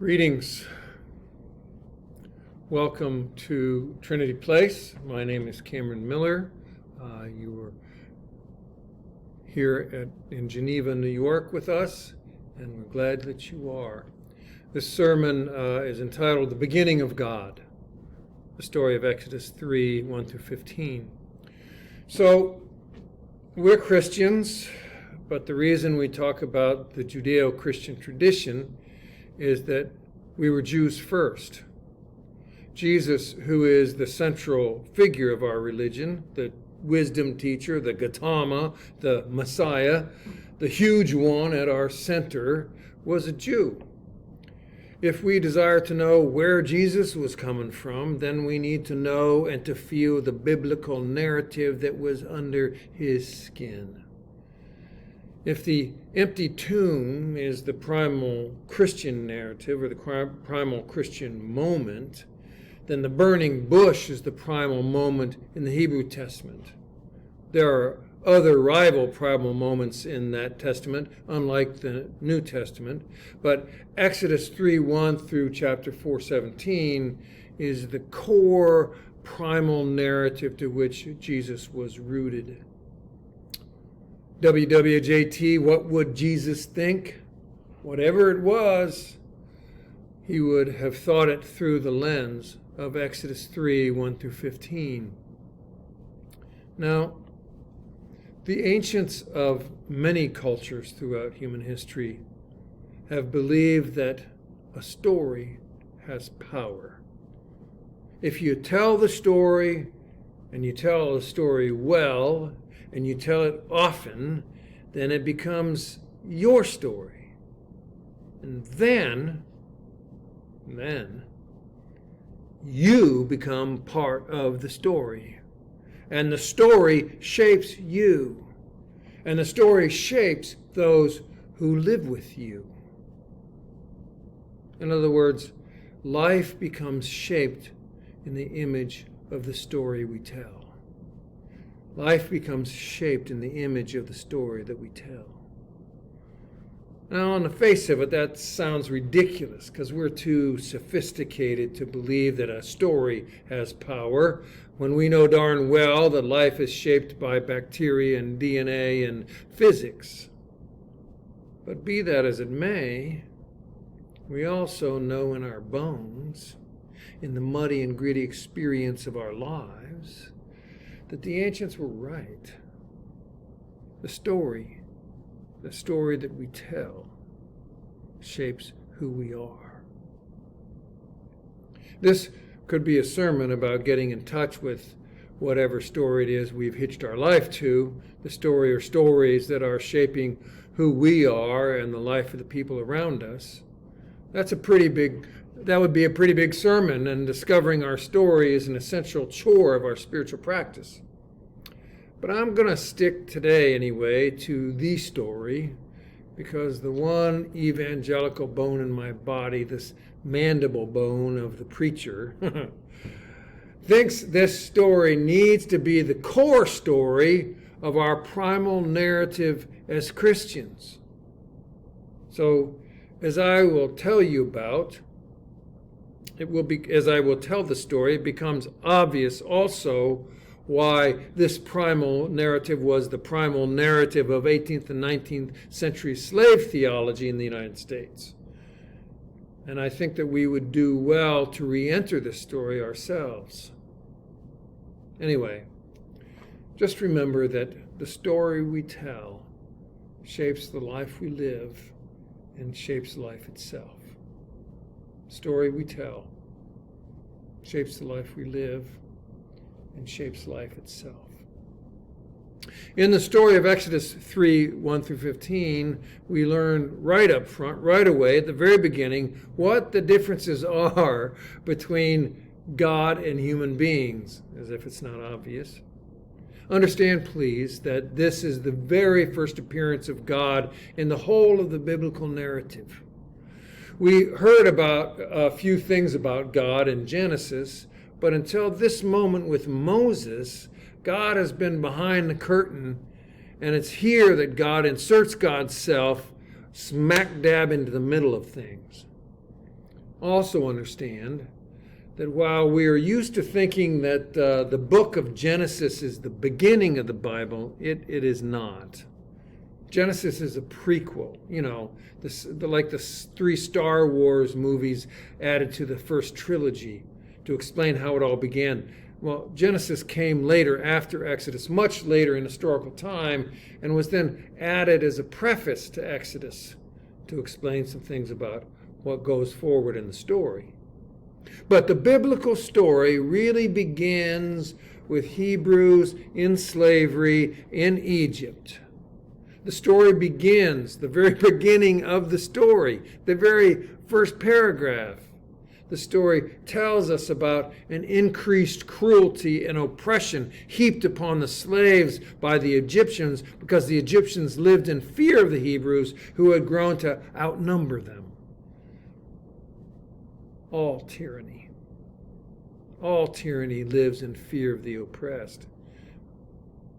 Greetings. Welcome to Trinity Place. My name is Cameron Miller. You are here in Geneva, New York with us, and we're glad that you are. This sermon is entitled The Beginning of God, the story of Exodus 3, 1 through 15. So, we're Christians, but the reason we talk about the Judeo-Christian tradition is that we were Jews first. Jesus, who is the central figure of our religion, the wisdom teacher, the Gautama, the Messiah, the huge one at our center, was a Jew. If we desire to know where Jesus was coming from, then we need to know and to feel the biblical narrative that was under his skin. If the empty tomb is the primal Christian narrative or the primal Christian moment, then the burning bush is the primal moment in the Hebrew Testament. There are other rival primal moments in that testament, unlike the New Testament, but Exodus 3:1 through chapter 4:17 is the core primal narrative to which Jesus was rooted. WWJT, what would Jesus think? Whatever it was, he would have thought it through the lens of Exodus 3, 1 through 15. Now, the ancients of many cultures throughout human history have believed that a story has power. If you tell the story, and you tell the story well, and you tell it often, then it becomes your story. And then you become part of the story. And the story shapes you. And the story shapes those who live with you. In other words, life becomes shaped in the image of the story we tell. Life becomes shaped in the image of the story that we tell. Now, on the face of it, that sounds ridiculous because we're too sophisticated to believe that a story has power when we know darn well that life is shaped by bacteria and DNA and physics. But be that as it may, we also know in our bones, in the muddy and gritty experience of our lives, that the ancients were right. The story that we tell shapes who we are. This could be a sermon about getting in touch with whatever story it is we've hitched our life to, the story or stories that are shaping who we are and the life of the people around us. That would be a pretty big sermon, and discovering our story is an essential chore of our spiritual practice. But I'm going to stick today, anyway, to the story, because the one evangelical bone in my body, this mandible bone of the preacher, thinks this story needs to be the core story of our primal narrative as Christians. So, as I will tell you about, as I will tell the story, it becomes obvious also why this primal narrative was the primal narrative of 18th and 19th century slave theology in the United States. And I think that we would do well to re-enter this story ourselves. Anyway, just remember that the story we tell shapes the life we live and shapes life itself. Story we tell shapes the life we live and shapes life itself. In the story of Exodus 3, 1 through 15, we learn right up front, right away, at the very beginning, what the differences are between God and human beings, as if it's not obvious. Understand, please, that this is the very first appearance of God in the whole of the biblical narrative. We heard about a few things about God in Genesis, but until this moment with Moses, God has been behind the curtain, and it's here that God inserts God's self smack dab into the middle of things. also understand that while we are used to thinking that the book of Genesis is the beginning of the Bible, it is not. Genesis is a prequel, like the 3 Star Wars movies added to the first trilogy to explain how it all began. Well, Genesis came later, after Exodus, much later in historical time, and was then added as a preface to Exodus to explain some things about what goes forward in the story. But the biblical story really begins with Hebrews in slavery in Egypt. The story begins, the very beginning of the story, the very first paragraph. The story tells us about an increased cruelty and oppression heaped upon the slaves by the Egyptians because the Egyptians lived in fear of the Hebrews who had grown to outnumber them. All tyranny lives in fear of the oppressed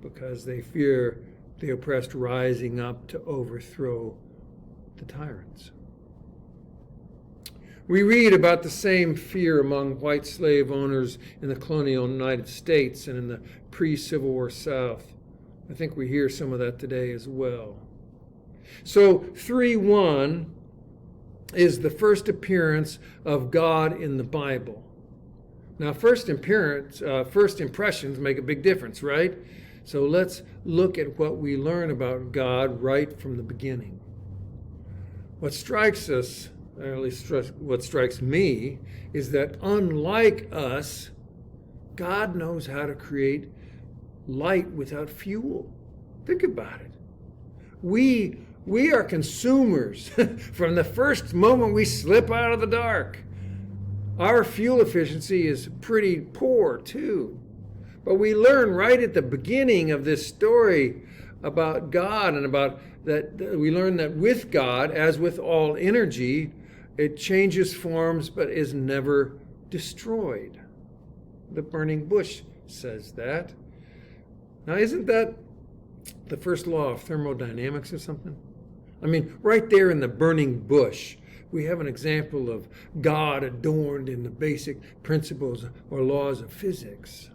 because they fear the oppressed rising up to overthrow the tyrants. We read about the same fear among white slave owners in the colonial United States and in the pre-Civil War South. I think we hear some of that today as well. So 3:1 is the first appearance of God in the Bible. Now, first impressions make a big difference, right? So let's look at what we learn about God right from the beginning. What strikes us, or at least what strikes me, is that unlike us, God knows how to create light without fuel. Think about it. We are consumers from the first moment we slip out of the dark. Our fuel efficiency is pretty poor too. But we learn right at the beginning of this story about God and about that we learn that with God, as with all energy, it changes forms but is never destroyed. The burning bush says that. Now, isn't that the first law of thermodynamics or something? I mean, right there in the burning bush, we have an example of God adorned in the basic principles or laws of physics.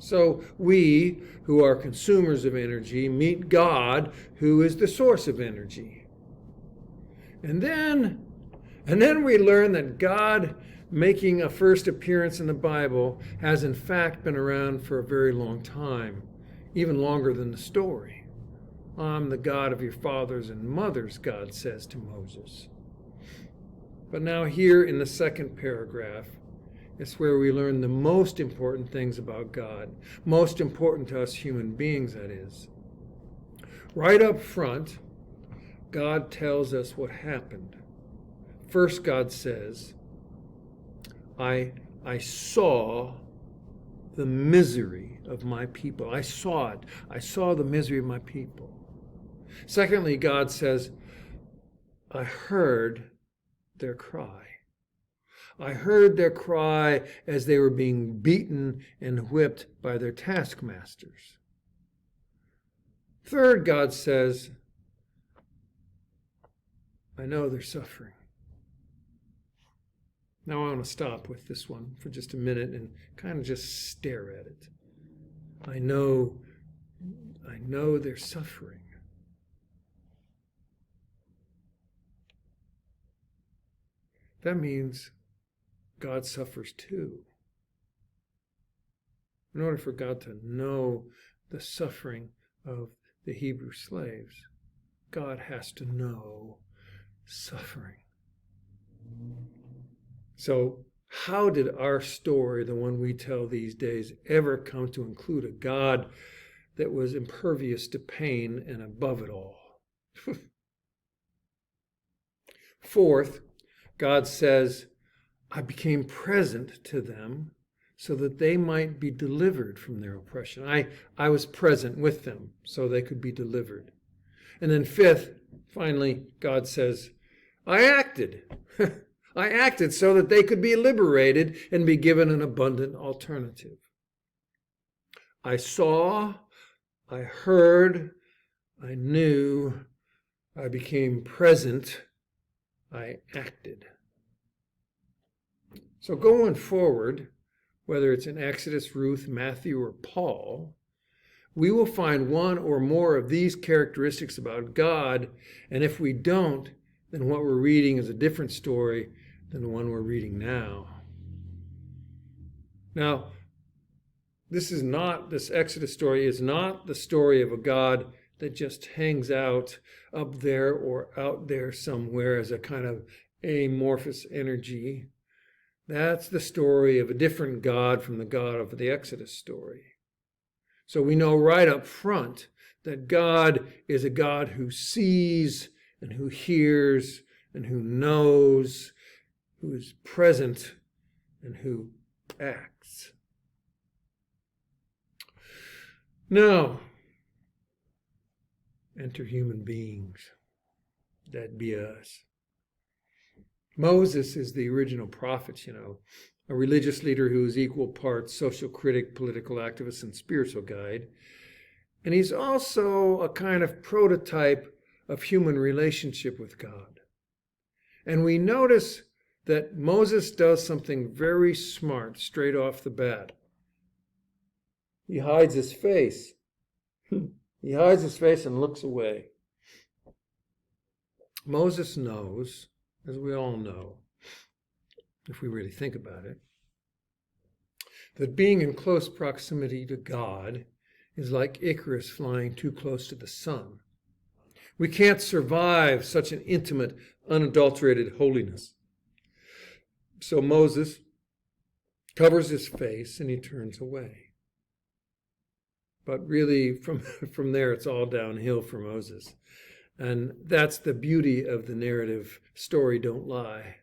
So we, who are consumers of energy, meet God, who is the source of energy. And then we learn that God, making a first appearance in the Bible, has in fact been around for a very long time, even longer than the story. I'm the God of your fathers and mothers, God says to Moses. But now here in the second paragraph, it's where we learn the most important things about God, most important to us human beings, that is. Right up front, God tells us what happened. First, God says, I saw the misery of my people. I saw it. I saw the misery of my people. Secondly, God says, I heard their cry. I heard their cry as they were being beaten and whipped by their taskmasters. Third, God says, I know they're suffering. Now I want to stop with this one for just a minute and kind of just stare at it. I know they're suffering. That means God suffers too. In order for God to know the suffering of the Hebrew slaves, God has to know suffering. So, how did our story, the one we tell these days, ever come to include a God that was impervious to pain and above it all? Fourth, God says, I became present to them so that they might be delivered from their oppression. I was present with them so they could be delivered. And then fifth, finally, God says, I acted. I acted so that they could be liberated and be given an abundant alternative. I saw, I heard, I knew, I became present, I acted. So going forward, whether it's in Exodus, Ruth, Matthew, or Paul, we will find one or more of these characteristics about God, and if we don't, then what we're reading is a different story than the one we're reading now. Now, this Exodus story is not the story of a God that just hangs out up there or out there somewhere as a kind of amorphous energy. That's the story of a different God from the God of the Exodus story. So we know right up front that God is a God who sees and who hears and who knows, who is present and who acts. Now, enter human beings. That'd be us. Moses is the original prophet, a religious leader who is equal parts social critic, political activist, and spiritual guide. And he's also a kind of prototype of human relationship with God. And we notice that Moses does something very smart straight off the bat. He hides his face. He hides his face and looks away. Moses knows, as we all know, if we really think about it, that being in close proximity to God is like Icarus flying too close to the sun. We can't survive such an intimate, unadulterated holiness. So Moses covers his face and he turns away. But really, from there, it's all downhill for Moses. And that's the beauty of the narrative story, Don't Lie.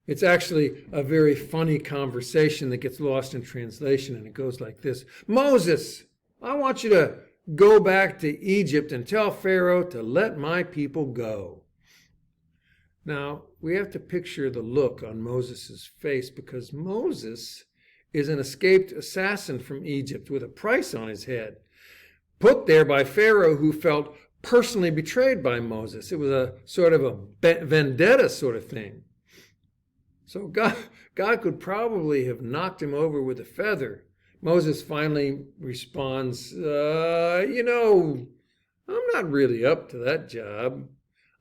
It's actually a very funny conversation that gets lost in translation, and it goes like this. Moses, I want you to go back to Egypt and tell Pharaoh to let my people go. Now, we have to picture the look on Moses' face because Moses is an escaped assassin from Egypt with a price on his head, put there by Pharaoh who felt personally betrayed by Moses. It was a sort of a vendetta sort of thing. So God could probably have knocked him over with a feather. Moses finally responds, I'm not really up to that job.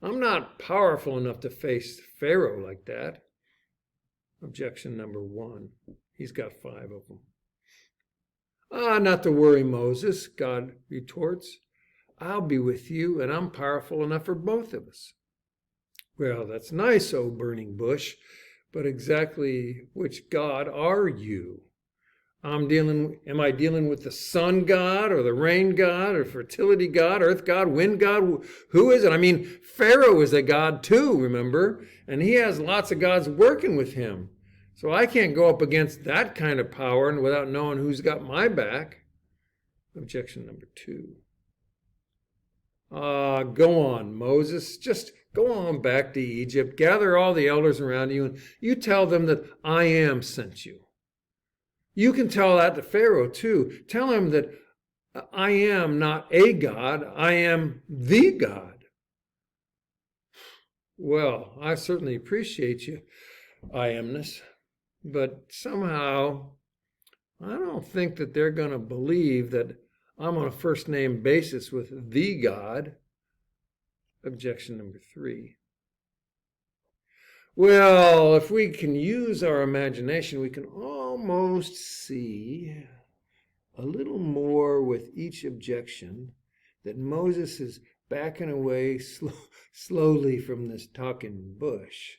I'm not powerful enough to face Pharaoh like that. Objection number 1. He's got 5 of them. Not to worry, Moses, God retorts. I'll be with you, and I'm powerful enough for both of us. Well, that's nice, O burning bush, but exactly which God are you? Am I dealing with the sun god or the rain god or fertility god, earth god, wind god? Who is it? I mean, Pharaoh is a god too, remember? And he has lots of gods working with him. So I can't go up against that kind of power and without knowing who's got my back. Objection number 2. Go on, Moses. Just go on back to Egypt. Gather all the elders around you and you tell them that I am sent you. You can tell that to Pharaoh too. Tell him that I am not a God, I am the God. Well, I certainly appreciate you, I amness, but somehow I don't think that they're going to believe that I'm on a first name basis with the God. Objection number 3. Well, if we can use our imagination, we can almost see a little more with each objection that Moses is backing away slowly from this talking bush.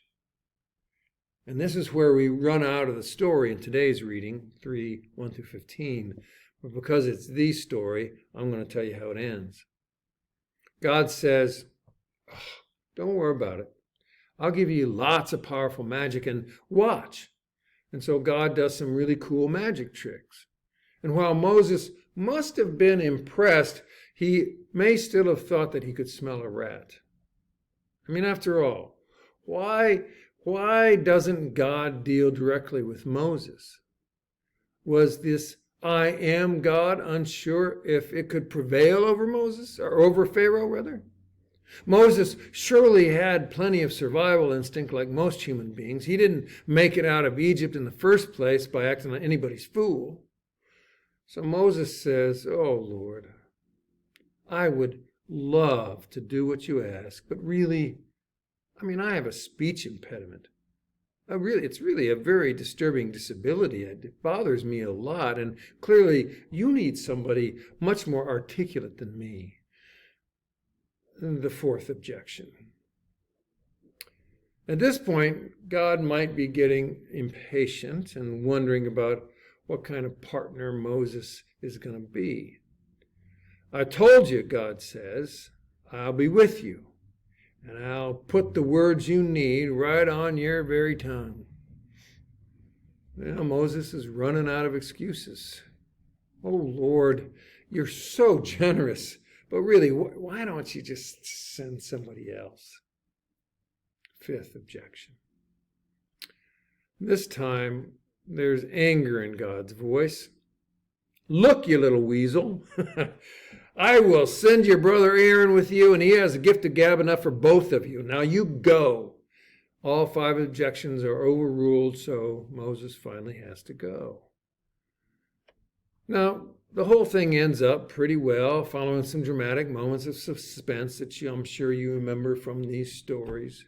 And this is where we run out of the story in today's reading, 3:1-15. But because it's the story, I'm going to tell you how it ends. God says, don't worry about it. I'll give you lots of powerful magic and watch. And so God does some really cool magic tricks. And while Moses must have been impressed, he may still have thought that he could smell a rat. I mean, after all, why doesn't God deal directly with Moses? Was this I am God unsure if it could prevail over Moses, or over Pharaoh rather? Moses surely had plenty of survival instinct like most human beings. He didn't make it out of Egypt in the first place by acting like anybody's fool. So Moses says, "Oh, Lord, I would love to do what you ask, but really, I have a speech impediment. It's really a very disturbing disability. It bothers me a lot, and clearly you need somebody much more articulate than me." The fourth objection. At this point, God might be getting impatient and wondering about what kind of partner Moses is going to be. "I told you," God says, "I'll be with you, and I'll put the words you need right on your very tongue." Well, Moses is running out of excuses. "Oh, Lord, you're so generous. But really, why don't you just send somebody else?" Fifth objection. This time, there's anger in God's voice. "Look, you little weasel, I will send your brother Aaron with you, and he has a gift of gab enough for both of you. Now you go." All 5 objections are overruled, so Moses finally has to go. Now, the whole thing ends up pretty well, following some dramatic moments of suspense that I'm sure you remember from these stories.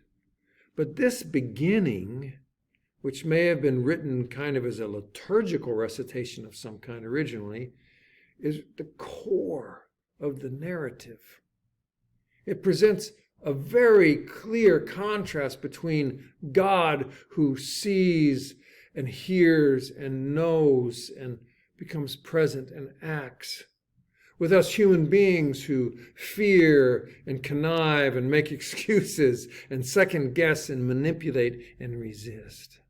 But this beginning, which may have been written kind of as a liturgical recitation of some kind originally, is the core of the narrative. It presents a very clear contrast between God, who sees and hears and knows and becomes present and acts, with us human beings who fear and connive and make excuses and second guess and manipulate and resist.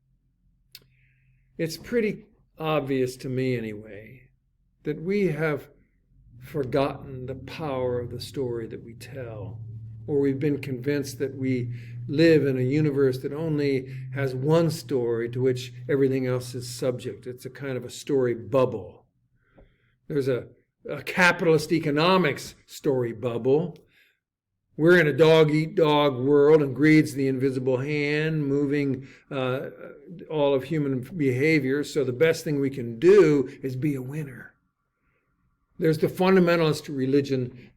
It's pretty obvious to me anyway that we have forgotten the power of the story that we tell, or we've been convinced that we live in a universe that only has one story to which everything else is subject. It's a kind of a story bubble. There's a capitalist economics story bubble. We're in a dog-eat-dog world, and greed's the invisible hand moving all of human behavior, so the best thing we can do is be a winner. There's the fundamentalist religion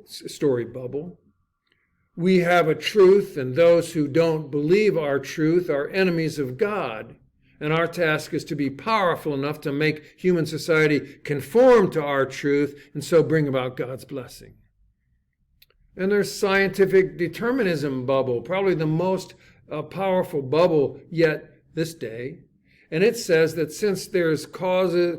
story bubble. We have a truth, and those who don't believe our truth are enemies of God. And our task is to be powerful enough to make human society conform to our truth and so bring about God's blessing. And there's scientific determinism bubble, probably the most powerful bubble yet this day. And it says that since there's causes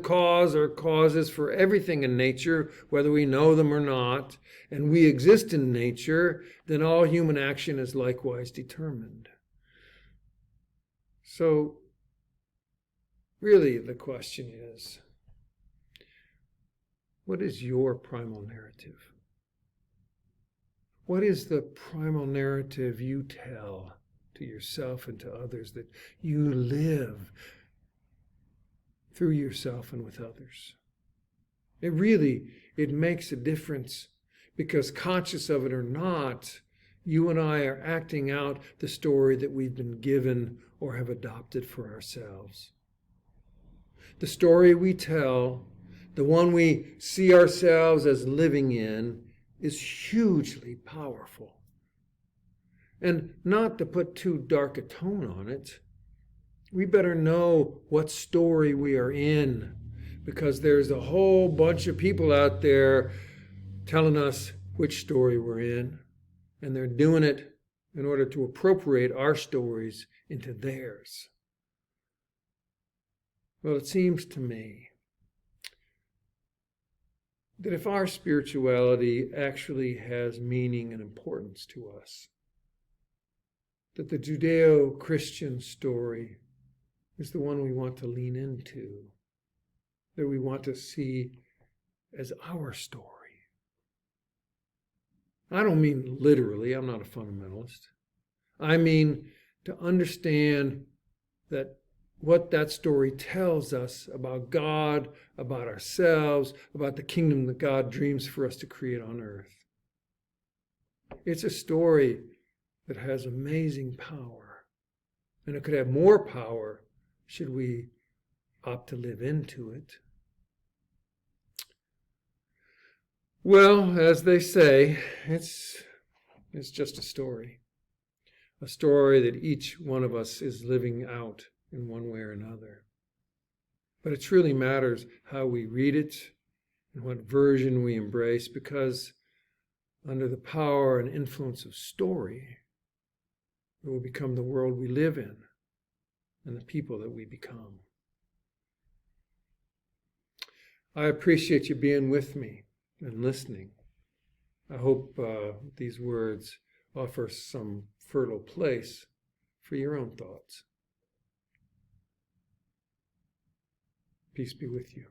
for everything in nature, whether we know them or not, and we exist in nature, then all human action is likewise determined. So, really the question is, what is your primal narrative? What is the primal narrative you tell to yourself and to others, that you live through yourself and with others? It makes a difference, because conscious of it or not, you and I are acting out the story that we've been given or have adopted for ourselves. The story we tell, the one we see ourselves as living in, is hugely powerful. And not to put too dark a tone on it, we better know what story we are in, because there's a whole bunch of people out there telling us which story we're in, and they're doing it in order to appropriate our stories into theirs. Well, it seems to me that if our spirituality actually has meaning and importance to us, that the Judeo-Christian story is the one we want to lean into, that we want to see as our story. I don't mean literally, I'm not a fundamentalist. I mean to understand that what that story tells us about God, about ourselves, about the kingdom that God dreams for us to create on earth. It's a story that has amazing power. And it could have more power should we opt to live into it. Well, as they say, it's just a story that each one of us is living out in one way or another. But it truly matters how we read it and what version we embrace, because under the power and influence of story, it will become the world we live in and the people that we become. I appreciate you being with me and listening. I hope these words offer some fertile place for your own thoughts. Peace be with you.